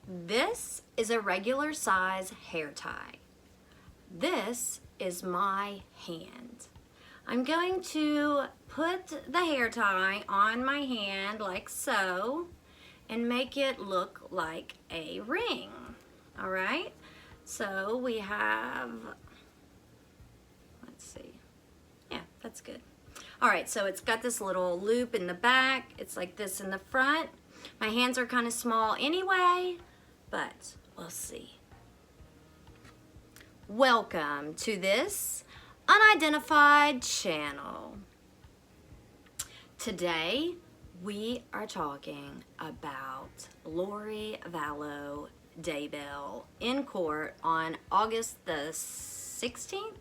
This is a regular size hair tie. This is my hand. I'm going to put the hair tie on my hand like so and make it look like a ring. All right, so we have, let's see, yeah, that's good. All right, so it's got this little loop in the back. It's like this in the front. My hands are kind of small anyway, but we'll see. Welcome to this unidentified channel. Today, we are talking about Lori Vallow Daybell in court on August the 16th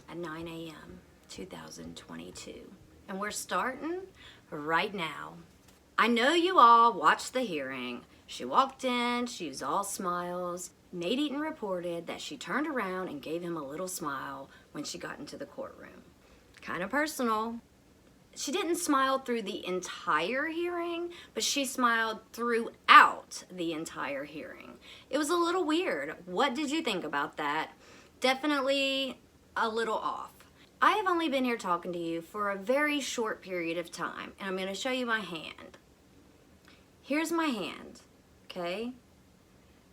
at 9 a.m. 2022. And we're starting right now. I know you all watched the hearing. She walked in, she was all smiles. Nate Eaton reported that she turned around and gave him a little smile when she got into the courtroom. Kind of personal. She didn't smile through the entire hearing, but she smiled throughout the entire hearing. It was a little weird. What did you think about that? Definitely a little off. I have only been here talking to you for a very short period of time, and I'm going to show you my hand. Here's my hand, okay?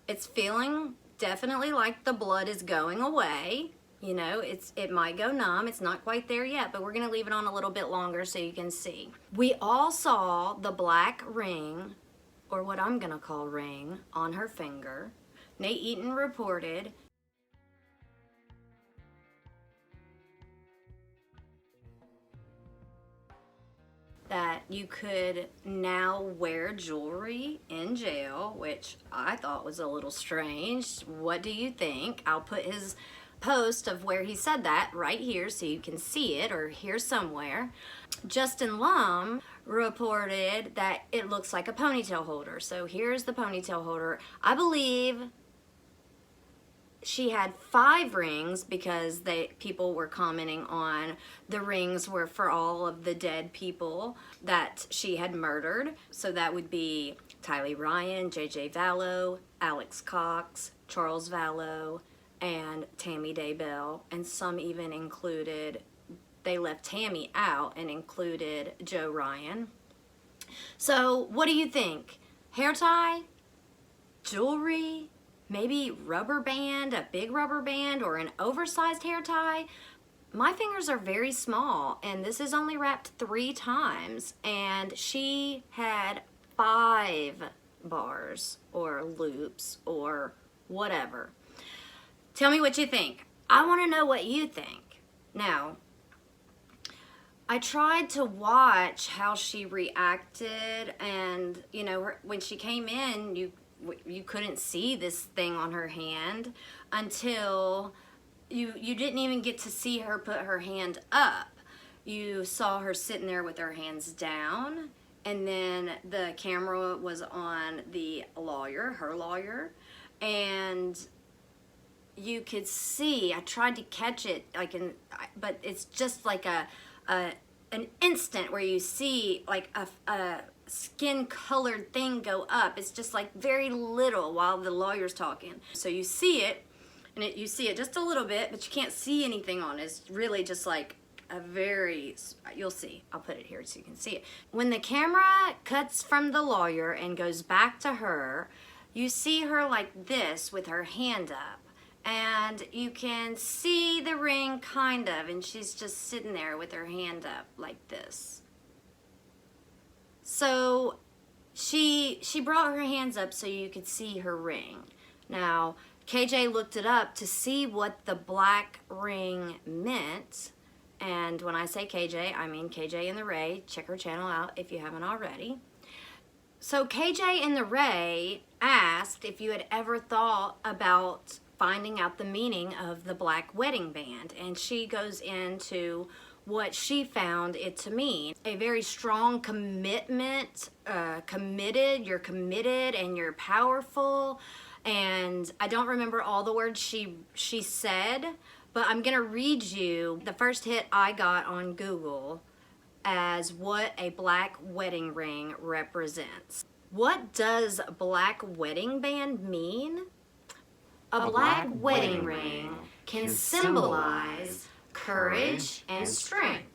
It's feeling definitely like the blood is going away. You know, it might go numb. It's not quite there yet, but we're going to leave it on a little bit longer so you can see. We all saw the black ring, or what I'm going to call ring, on her finger. Nate Eaton reported that you could now wear jewelry in jail, which I thought was a little strange. What do you think? I'll put his post of where he said that right here so you can see it, or here somewhere. Justin Lum reported that it looks like a ponytail holder. So here's the ponytail holder. I believe she had 5 rings because people were commenting on the rings were for all of the dead people that she had murdered. So that would be Tylee Ryan, JJ Vallow, Alex Cox, Charles Vallow, and Tammy Daybell. And some even included, they left Tammy out and included Joe Ryan. So what do you think? Hair tie? Jewelry? Maybe rubber band, a big rubber band, or an oversized hair tie? My fingers are very small, and this is only wrapped 3 times, and she had 5 bars or loops or whatever. Tell me what you think. I want to know what you think. Now, I tried to watch how she reacted, and you know, when she came in, you couldn't see this thing on her hand until you didn't even get to see her put her hand up. You saw her sitting there with her hands down, and then the camera was on the lawyer, her lawyer, and you could see, I tried to catch it, but it's just like an instant where you see like a skin colored thing go up. It's just like very little while the lawyer's talking. So you see it, and you see it just a little bit, but you can't see anything on it. It's really just like a very, you'll see. I'll put it here so you can see it. When the camera cuts from the lawyer and goes back to her, you see her like this with her hand up. And you can see the ring kind of, and she's just sitting there with her hand up like this. So she brought her hands up so you could see her ring. Now, KJ looked it up to see what the black ring meant. And when I say KJ, I mean KJ and the Ray. Check her channel out if you haven't already. So KJ and the Ray asked if you had ever thought about finding out the meaning of the black wedding band, and she goes into what she found it to mean. A very strong commitment, you're committed and you're powerful. And I don't remember all the words she said, but I'm gonna read you the first hit I got on Google as what a black wedding ring represents. What does black wedding band mean? A black wedding ring can symbolize courage and strength.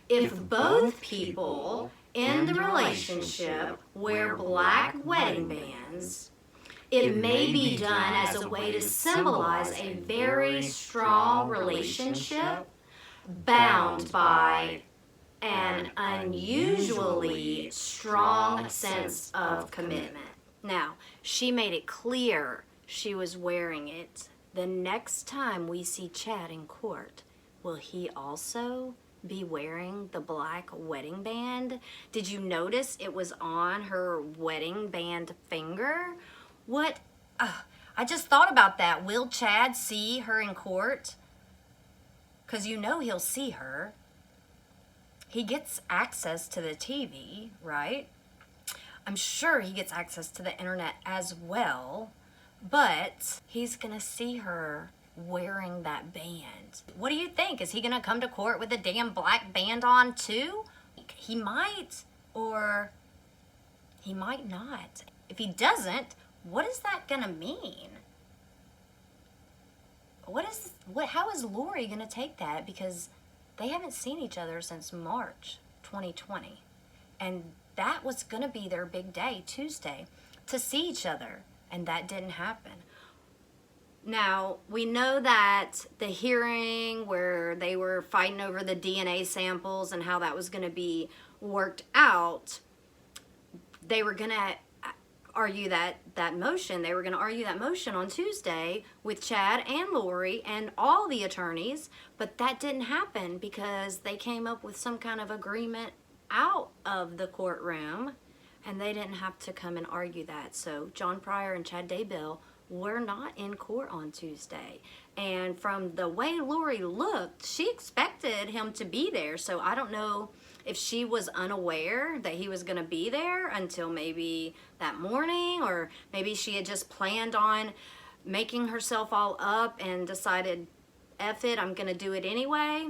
If both people in the relationship wear black wedding bands, it may be done as a way to symbolize a very strong relationship bound by an unusually strong sense of commitment. Now, she made it clear she was wearing it. The next time we see Chad in court, will he also be wearing the black wedding band? Did you notice it was on her wedding band finger? What? I just thought about that. Will Chad see her in court? Because you know he'll see her. He gets access to the TV, right? I'm sure he gets access to the internet as well, but he's gonna see her wearing that band. What do you think? Is he gonna come to court with a damn black band on too? He might, or he might not. If he doesn't, what is that gonna mean? How is Lori gonna take that? Because they haven't seen each other since March 2020. And that was gonna be their big day, Tuesday, to see each other. And that didn't happen. Now, we know that the hearing where they were fighting over the DNA samples and how that was gonna be worked out, they were gonna argue that motion. They were going to argue that motion on Tuesday with Chad and Lori and all the attorneys, but that didn't happen because they came up with some kind of agreement out of the courtroom, and they didn't have to come and argue that. So John Pryor and Chad Daybell were not in court on Tuesday. And from the way Lori looked, she expected him to be there. So I don't know if she was unaware that he was going to be there until maybe that morning, or maybe she had just planned on making herself all up and decided, F it, I'm going to do it anyway.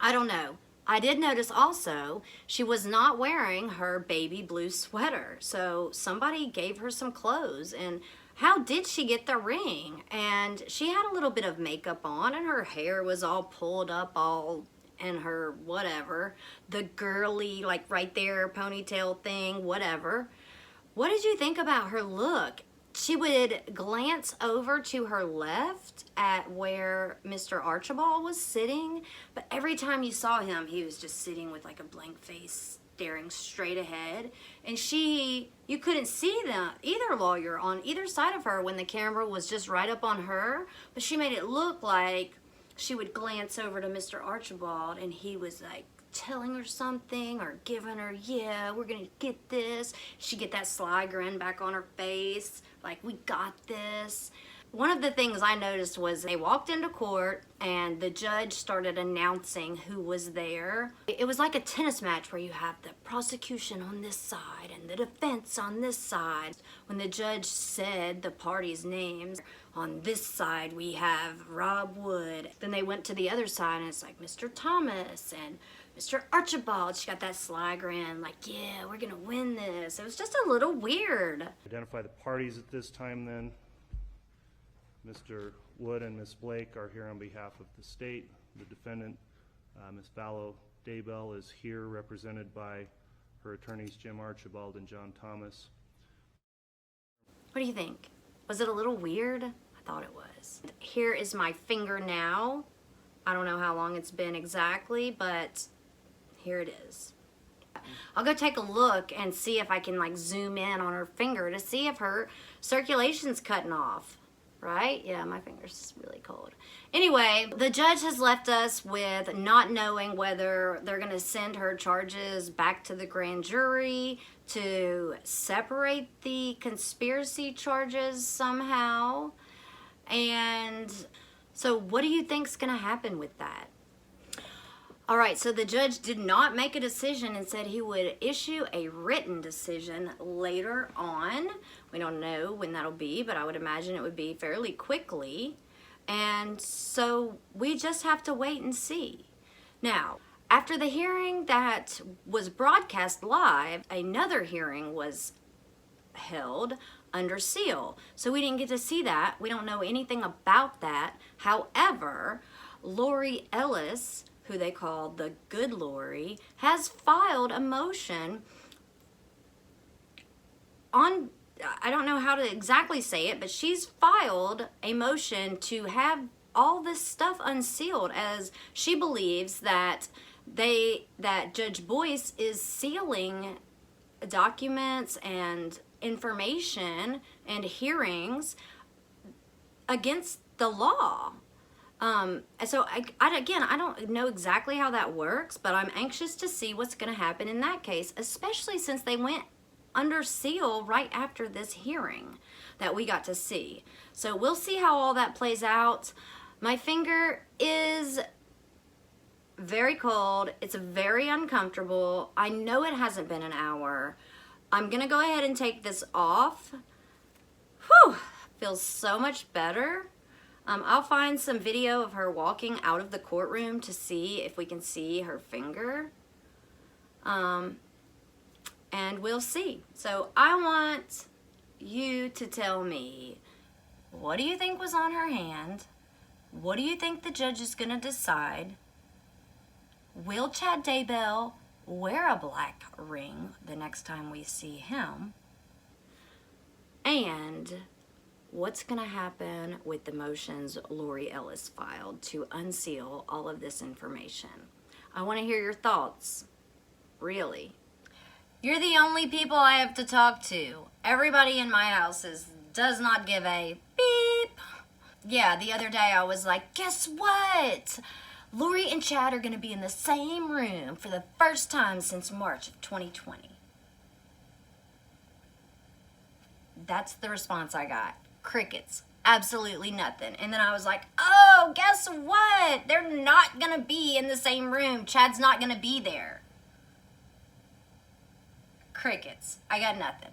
I don't know. I did notice also she was not wearing her baby blue sweater. So somebody gave her some clothes. And how did she get the ring? And she had a little bit of makeup on, and her hair was all pulled up, all in her whatever, the girly, like right there, ponytail thing, whatever. What did you think about her look? She would glance over to her left at where Mr. Archibald was sitting, but every time you saw him, he was just sitting with like a blank face, staring straight ahead. And you couldn't see either lawyer on either side of her when the camera was just right up on her, but she made it look like she would glance over to Mr. Archibald and he was like telling her something or giving her, yeah, we're gonna get this. She'd get that sly grin back on her face, like, we got this. One of the things I noticed was they walked into court and the judge started announcing who was there. It was like a tennis match where you have the prosecution on this side and the defense on this side. When the judge said the parties' names, on this side we have Rob Wood. Then they went to the other side and it's like Mr. Thomas and Mr. Archibald. She got that sly grin, like, yeah, we're gonna win this. It was just a little weird. Identify the parties at this time then. Mr. Wood and Ms. Blake are here on behalf of the state. The defendant, Ms. Vallow Daybell, is here represented by her attorneys Jim Archibald and John Thomas. What do you think? Was it a little weird? I thought it was. Here is my finger now. I don't know how long it's been exactly, but here it is. I'll go take a look and see if I can like zoom in on her finger to see if her circulation's cutting off. Right? Yeah, my finger's really cold. Anyway, the judge has left us with not knowing whether they're going to send her charges back to the grand jury to separate the conspiracy charges somehow. And so what do you think's going to happen with that? All right, so the judge did not make a decision and said he would issue a written decision later on. We don't know when that'll be, but I would imagine it would be fairly quickly. And so we just have to wait and see. Now, after the hearing that was broadcast live, another hearing was held under seal. So we didn't get to see that. We don't know anything about that. However, Lori Ellis, who they call the good Lori, has filed a motion on, I don't know how to exactly say it, but she's filed a motion to have all this stuff unsealed, as she believes that Judge Boyce is sealing documents and information and hearings against the law. So I don't know exactly how that works, but I'm anxious to see what's going to happen in that case, especially since they went under seal right after this hearing that we got to see. So we'll see how all that plays out. My finger is very cold. It's very uncomfortable. I know it hasn't been an hour. I'm gonna go ahead and take this off. Whew, feels so much better. I'll find some video of her walking out of the courtroom to see if we can see her finger. And we'll see. So I want you to tell me, what do you think was on her hand? What do you think the judge is gonna decide? Will Chad Daybell wear a black ring the next time we see him? And what's going to happen with the motions Lori Ellis filed to unseal all of this information? I want to hear your thoughts. Really. You're the only people I have to talk to. Everybody in my house does not give a beep. Yeah, the other day I was like, guess what? Lori and Chad are going to be in the same room for the first time since March of 2020. That's the response I got. Crickets. Absolutely nothing. And then I was like, oh, guess what? They're not going to be in the same room. Chad's not going to be there. Crickets. I got nothing.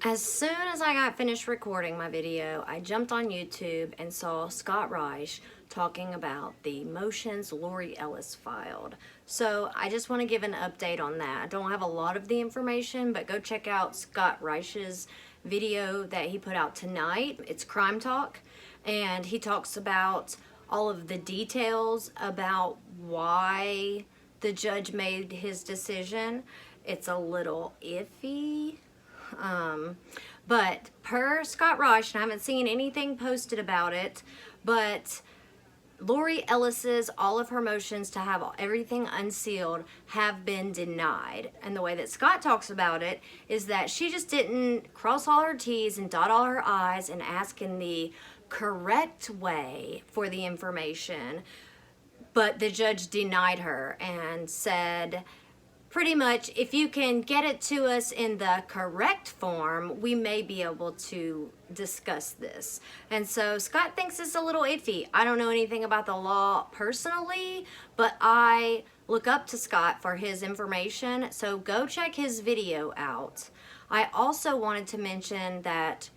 As soon as I got finished recording my video, I jumped on YouTube and saw Scott Reich talking about the motions Lori Ellis filed. So I just want to give an update on that. I don't have a lot of the information, but go check out Scott Reich's video that he put out tonight. It's Crime Talk, and he talks about all of the details about why the judge made his decision. It's a little iffy. But per Scott Reich, and I haven't seen anything posted about it, but Lori Ellis's, all of her motions to have everything unsealed have been denied. And the way that Scott talks about it is that she just didn't cross all her T's and dot all her I's and ask in the correct way for the information. But the judge denied her and said, pretty much, if you can get it to us in the correct form, we may be able to discuss this. And so Scott thinks it's a little iffy. I don't know anything about the law personally, but I look up to Scott for his information, so go check his video out. I also wanted to mention that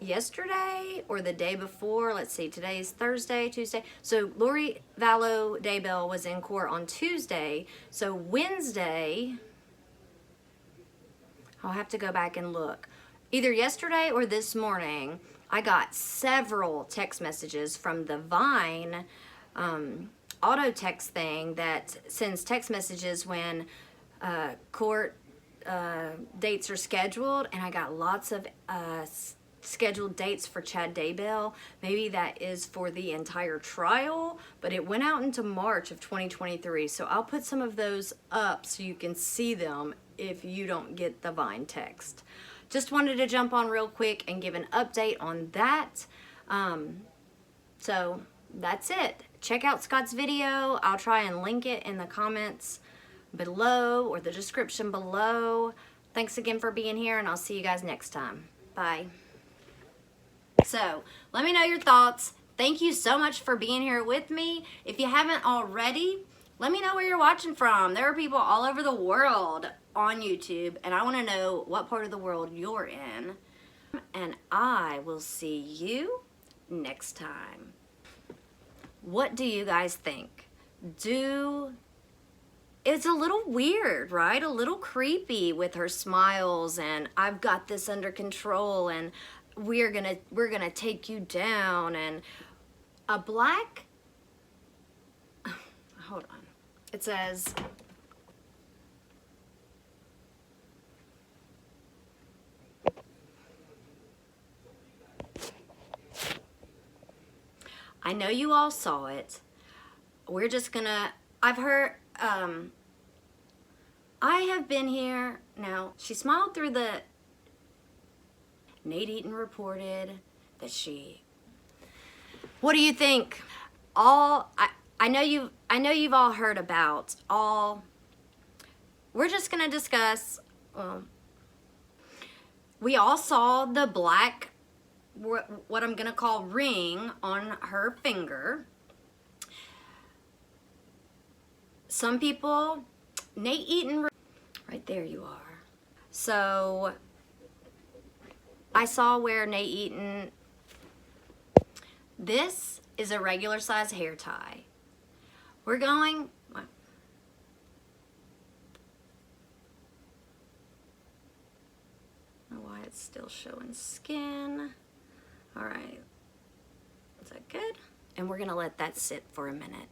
yesterday or the day before, let's see, today's Thursday, Tuesday. So Lori Vallow Daybell was in court on Tuesday. So Wednesday, I'll have to go back and look. Either yesterday or this morning, I got several text messages from the Vine auto text thing that sends text messages when court dates are scheduled, and I got lots of scheduled dates for Chad Daybell. Maybe that is for the entire trial, but it went out into March of 2023. So I'll put some of those up so you can see them if you don't get the Vine text. Just wanted to jump on real quick and give an update on that. So that's it. Check out Scott's video. I'll try and link it in the comments below or the description below. Thanks again for being here, and I'll see you guys next time. Bye. So let me know your thoughts. Thank you so much for being here with me. If you haven't already, let me know where you're watching from. There are people all over the world on YouTube, and I want to know what part of the world you're in. And I will see you next time. What do you guys think? it's a little weird, right? A little creepy with her smiles and I've got this under control and we're gonna take you down, and a black, hold on, it says, I know you all saw it. We're just gonna, I've heard, I have been here. Now, she smiled through the, Nate Eaton reported that she, what do you think? I know you've all heard about all, we're just gonna discuss, we all saw the black, what I'm gonna call ring on her finger. Some people, Nate Eaton, right there you are. So I saw where Nate Eaton, this is a regular size hair tie. We're going, I don't know why it's still showing skin. All right, is that good? And we're gonna let that sit for a minute.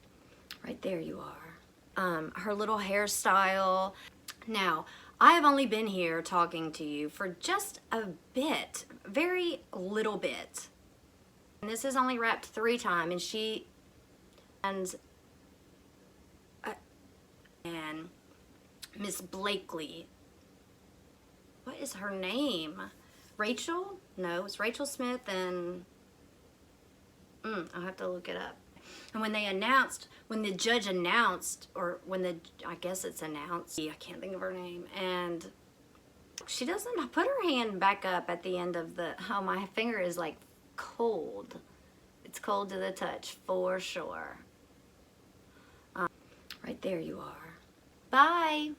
Right there you are. Her little hairstyle. Now, I have only been here talking to you for just a bit, very little bit. And this is only wrapped 3 times, and Miss Blakely, what is her name? Rachel? No, it's Rachel Smith, and I'll have to look it up. And when the judge announced, or I guess it's announced, I can't think of her name, and she doesn't put her hand back up at the end of oh, my finger is like cold. It's cold to the touch, for sure. Right there you are. Bye.